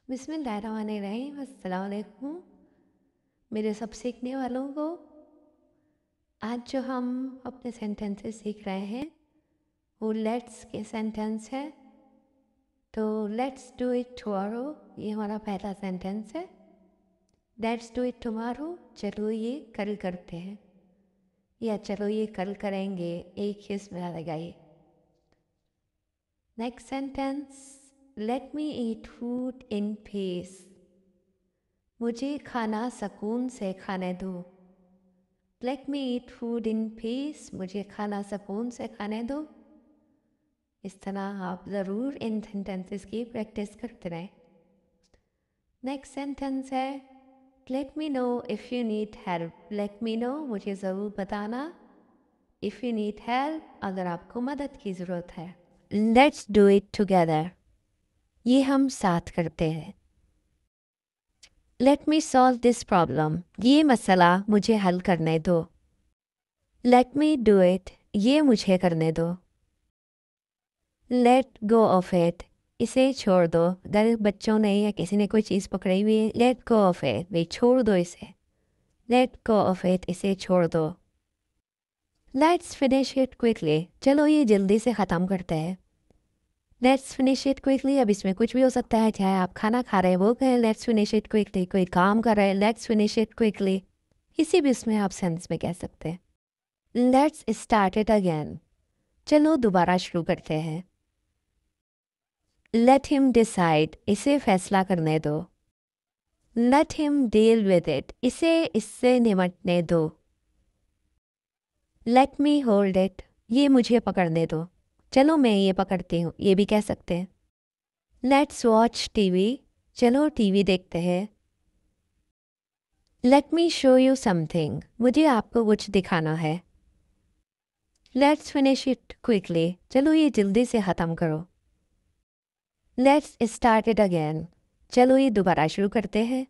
बिस्मिल्लाहिर्रहमानिर्रहीम। अस्सलाम वालेकुम मेरे सब सीखने वालों को। आज जो हम अपने सेंटेंसेस सीख रहे हैं वो लेट्स के सेंटेंस है। तो लेट्स डू इट टुमारो, ये हमारा पहला सेंटेंस है। लेट्स डू इट टुमारो, चलो ये कल करते हैं, या चलो ये कल करेंगे, एक ही इसमें लगाइए। Next sentence, let me eat food in peace, मुझे खाना सुकून से खाने दो। Let me eat food in peace, मुझे खाना सुकून से खाने दो। इस तरह आप ज़रूर इन सेंटेंसेस की प्रैक्टिस करते रहें। नेक्स्ट सेंटेंस है, let me know if you need help. Let me know, मुझे ज़रूर बताना। इफ़ यू नीड हेल्प, अगर आपको मदद की ज़रूरत है। लेट्स डू इट टुगेदर, ये हम साथ करते हैं। Let me solve this problem, ये मसला मुझे हल करने दो। लेट मी डू इट, ये मुझे करने दो। लेट गो ऑफ इट, इसे छोड़ दो। अगर बच्चों ने या किसी ने कोई चीज़ पकड़ी हुई है, लेट गो ऑफ इट, भाई छोड़ दो इसे। लेट गो ऑफ इट, इसे छोड़ दो। लेट्स फिनिश इट क्विकली, चलो ये जल्दी से ख़त्म करते हैं। लेट्स फिनिश इट क्विकली, अब इसमें कुछ भी हो सकता है, चाहे आप खाना खा रहे हैं वो कहें लेट्स फिनिश इट क्विकली, कोई काम कर रहे हैं लेट्स फिनिश इट क्विकली, किसी भी उसमें आप सेंस में कह सकते हैं। लेट्स स्टार्ट इट अगेन, चलो दोबारा शुरू करते हैं। लेट हिम डिसाइड, इसे फैसला करने दो। Let him deal with it, इसे इससे निपटने दो। लेट मी होल्ड इट, ये मुझे पकड़ने दो, चलो मैं ये पकड़ती हूँ, ये भी कह सकते हैं। लेट्स वॉच टीवी, चलो टीवी देखते हैं। Let me show you something, मुझे आपको कुछ दिखाना है। लेट्स फिनिश इट क्विकली, चलो ये जल्दी से ख़त्म करो। लेट्स स्टार्ट इट अगेन, चलो ये दोबारा शुरू करते हैं।